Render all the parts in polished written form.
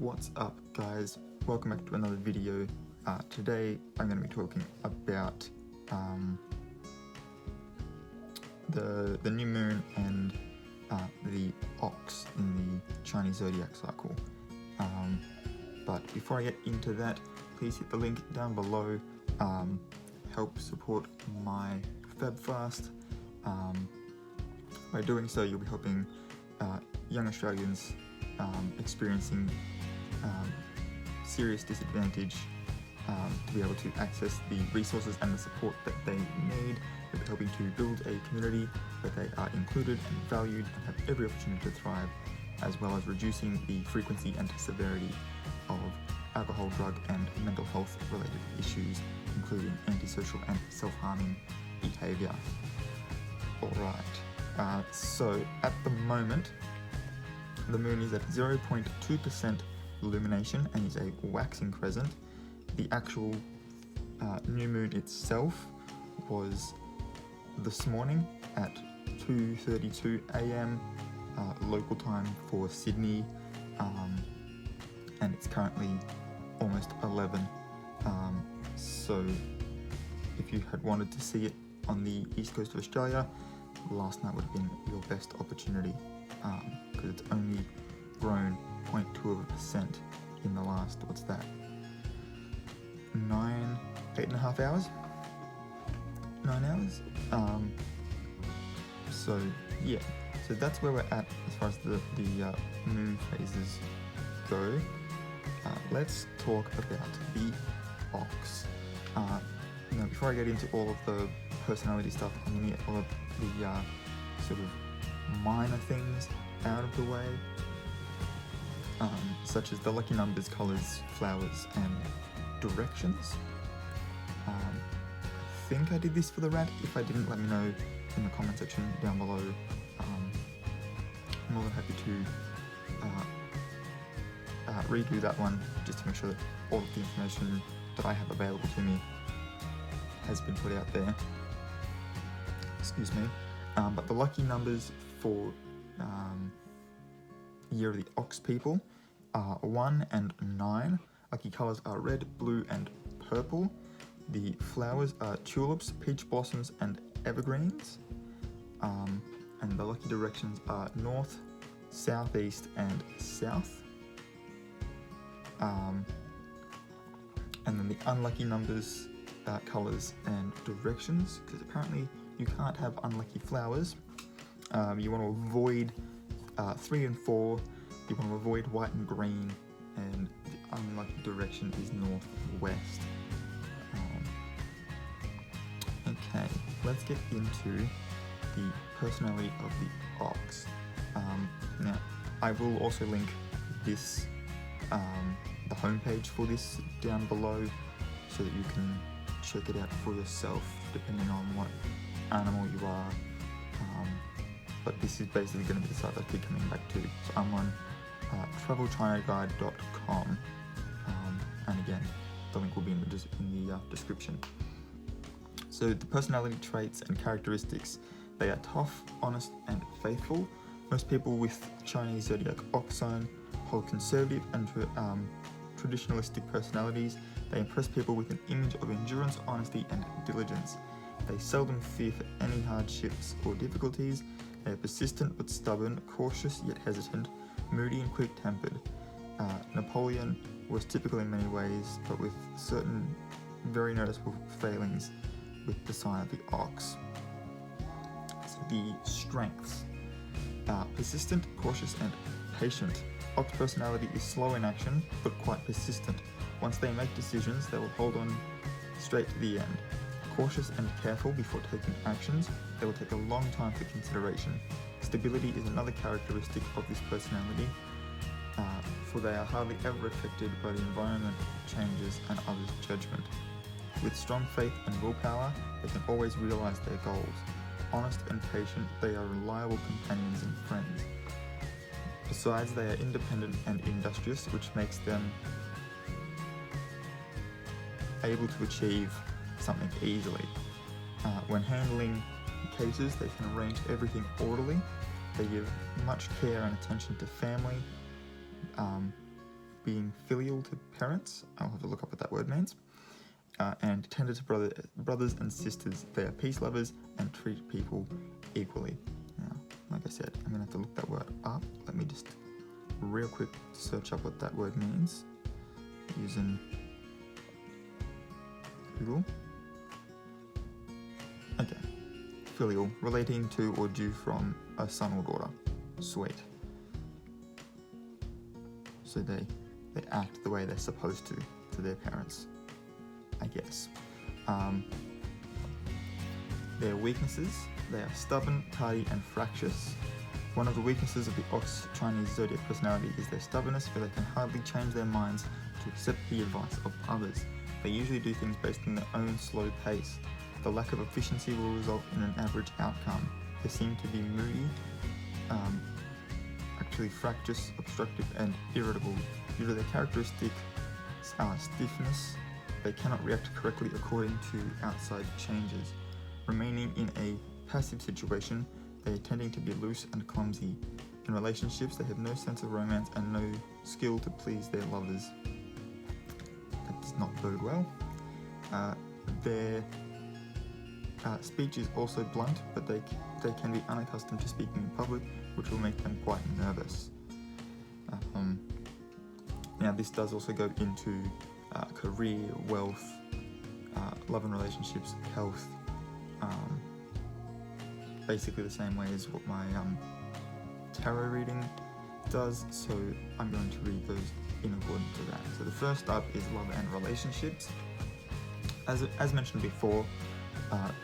What's up, guys? Welcome back to another video. Today I'm going to be talking about the new moon and the ox in the Chinese Zodiac cycle. But before I get into that, please hit the link down below. Help support My Febfast. By doing so, you'll be helping young Australians experiencing serious disadvantage to be able to access the resources and the support that they need. They'll be helping to build a community where they are included and valued and have every opportunity to thrive, as well as reducing the frequency and severity of alcohol, drug and mental health related issues, including antisocial and self-harming behaviour. Alright, so at the moment the moon is at 0.2% illumination and is a waxing crescent. The actual new moon itself was this morning at 2:32 a.m. Local time for Sydney, and it's currently almost 11. So if you had wanted to see it on the east coast of Australia, last night would have been your best opportunity, because it's only grown 0.2% in the last, what's that, 8.5 hours? 9 hours? So yeah, so that's where we're at as far as the moon phases go. Let's talk about the ox. Now before I get into all of the personality stuff, I'm going to get all of the sort of minor things out of the way, such as the lucky numbers, colours, flowers and directions. I think I did this for the rat. If I didn't, let me know in the comment section down below. I'm more than happy to redo that one, just to make sure that all of the information that I have available to me has been put out there. Excuse me. But the lucky numbers for Year of the Ox people are 1 and 9. Lucky colours are red, blue and purple. The flowers are tulips, peach blossoms and evergreens. And the lucky directions are north, southeast and south. And then the unlucky numbers, colours and directions, because apparently you can't have unlucky flowers. You want to avoid 3 and 4, you want to avoid white and green, and the unlucky direction is northwest. Okay, let's get into the personality of the ox. Now, I will also link this, the homepage for this down below, so that you can check it out for yourself, depending on what animal you are. But this is basically going to be the site that I keep coming back to. So I'm on travelchinaguide.com, and again, the link will be in the description. So the personality traits and characteristics: they are tough, honest and faithful. Most people with Chinese Zodiac ox sign hold conservative and traditionalistic personalities. They impress people with an image of endurance, honesty and diligence. They seldom fear for any hardships or difficulties. They are persistent but stubborn, cautious yet hesitant, moody and quick-tempered. Napoleon was typical in many ways, but with certain very noticeable failings with the sign of the ox. So the strengths: persistent, cautious and patient. Ox personality is slow in action, but quite persistent. Once they make decisions, they will hold on straight to the end. Cautious and careful before taking actions, they will take a long time for consideration. Stability is another characteristic of this personality, for they are hardly ever affected by the environment, changes and others' judgment. With strong faith and willpower, they can always realize their goals. Honest and patient, they are reliable companions and friends. Besides, they are independent and industrious, which makes them able to achieve something easily. When handling cases, they can arrange everything orderly. They give much care and attention to family, being filial to parents. I'll have to look up what that word means. And tender to brothers and sisters. They are peace lovers and treat people equally. Now, like I said, I'm going to have to look that word up. Let me just real quick search up what that word means using Google. Okay. Filial, relating to or due from a son or daughter. Sweet. So they act the way they're supposed to their parents, I guess. Their weaknesses, they are stubborn, tardy, and fractious. One of the weaknesses of the Ox Chinese zodiac personality is their stubbornness, for they can hardly change their minds to accept the advice of others. They usually do things based on their own slow pace. The lack of efficiency will result in an average outcome. They seem to be moody, actually fractious, obstructive, and irritable. Due to their characteristic stiffness, they cannot react correctly according to outside changes. Remaining in a passive situation, they are tending to be loose and clumsy. In relationships, they have no sense of romance and no skill to please their lovers. That does not bode well. Their speech is also blunt, but they can be unaccustomed to speaking in public, which will make them quite nervous. Now, this does also go into career, wealth, love and relationships, health, basically the same way as what my tarot reading does, so I'm going to read those in accordance to that. So the first up is love and relationships. As mentioned before,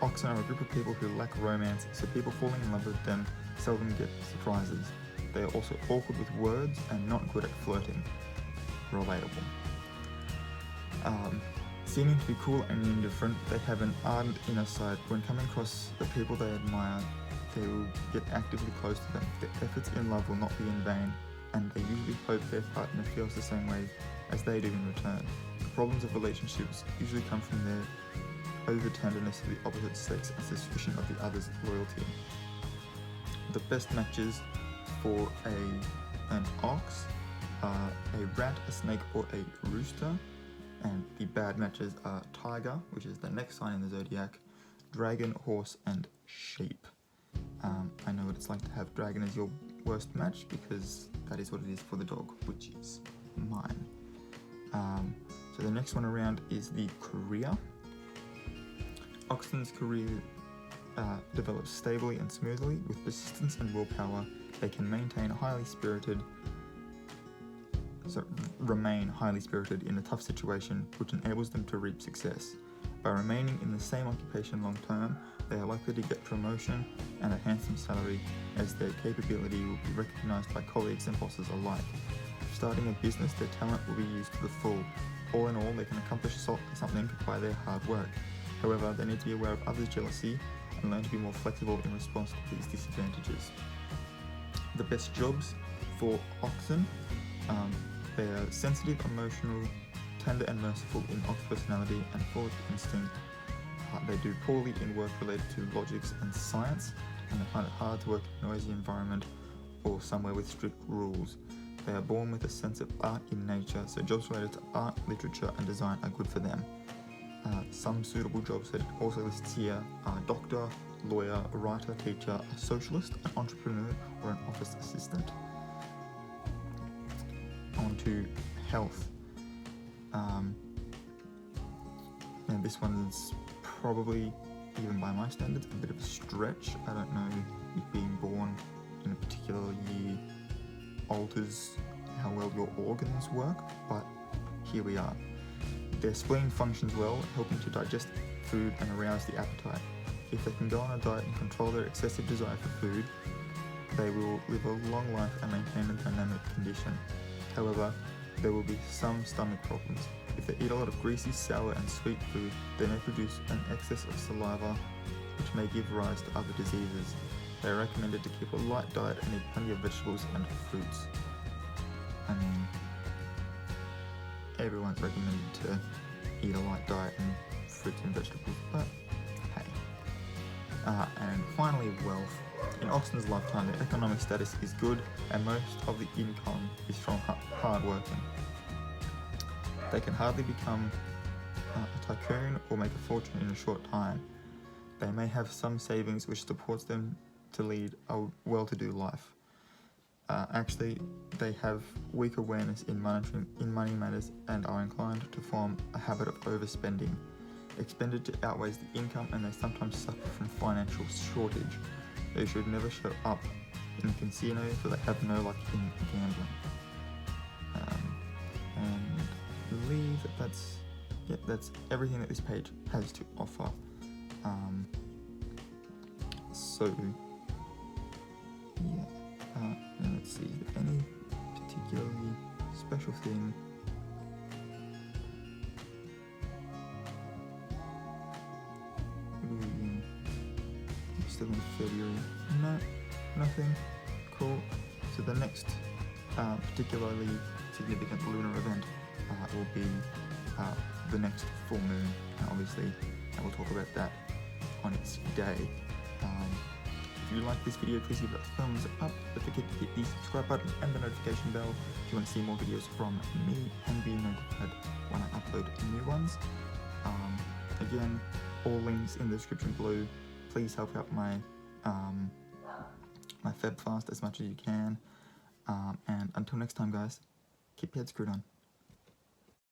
Oxen are a group of people who lack romance, so people falling in love with them seldom get surprises. They are also awkward with words and not good at flirting. Relatable. Seeming to be cool and indifferent, they have an ardent inner side. When coming across the people they admire, they will get actively close to them. Their efforts in love will not be in vain, and they usually hope their partner feels the same way as they do in return. The problems of relationships usually come from their over-tenderness of the opposite sex and suspicion of the other's loyalty. The best matches for an ox are a rat, a snake, or a rooster, and the bad matches are tiger, which is the next sign in the zodiac, dragon, horse, and sheep. I know what it's like to have dragon as your worst match, because that is what it is for the dog, which is mine. So the next one around is the career. Oxen's career develops stably and smoothly. With persistence and willpower, they can remain highly spirited in a tough situation, which enables them to reap success. By remaining in the same occupation long term, they are likely to get promotion and a handsome salary, as their capability will be recognised by colleagues and bosses alike. Starting a business, their talent will be used to the full. All in all, they can accomplish something by their hard work. However, they need to be aware of others' jealousy and learn to be more flexible in response to these disadvantages. The best jobs for Oxen, they are sensitive, emotional, tender and merciful in Ox personality and full of instinct. They do poorly in work related to logics and science, and they find it hard to work in a noisy environment or somewhere with strict rules. They are born with a sense of art in nature, so jobs related to art, literature and design are good for them. Some suitable jobs that it also lists here are doctor, lawyer, writer, teacher, a socialist, an entrepreneur, or an office assistant. On to health. And this one's probably, even by my standards, a bit of a stretch. I don't know if being born in a particular year alters how well your organs work, but here we are. Their spleen functions well, helping to digest food and arouse the appetite. If they can go on a diet and control their excessive desire for food, they will live a long life and maintain a dynamic condition. However, there will be some stomach problems. If they eat a lot of greasy, sour and sweet food, they may produce an excess of saliva, which may give rise to other diseases. They are recommended to keep a light diet and eat plenty of vegetables and fruits. I mean, everyone's recommended to eat a light diet and fruits and vegetables, but hey. And finally, wealth. In Oxen's lifetime, their economic status is good, and most of the income is from hard working. They can hardly become a tycoon or make a fortune in a short time. They may have some savings which supports them to lead a well-to-do life. Actually, they have weak awareness in money matters and are inclined to form a habit of overspending. Expenditure outweighs the income and they sometimes suffer from financial shortage. They should never show up in the casino for they have no luck in gambling. And I believe that's everything that this page has to offer. And let's see, is there any particularly special thing? Still in February? No, nothing. Cool. So the next particularly significant lunar event will be the next full moon. Obviously, and we'll talk about that on its day. If you like this video, please give it a thumbs up. Don't forget to hit the subscribe button and the notification bell if you want to see more videos from me and be notified when I upload new ones. Again, all links in the description below. Please help out my my Febfast as much as you can. And until next time, guys, keep your head screwed on.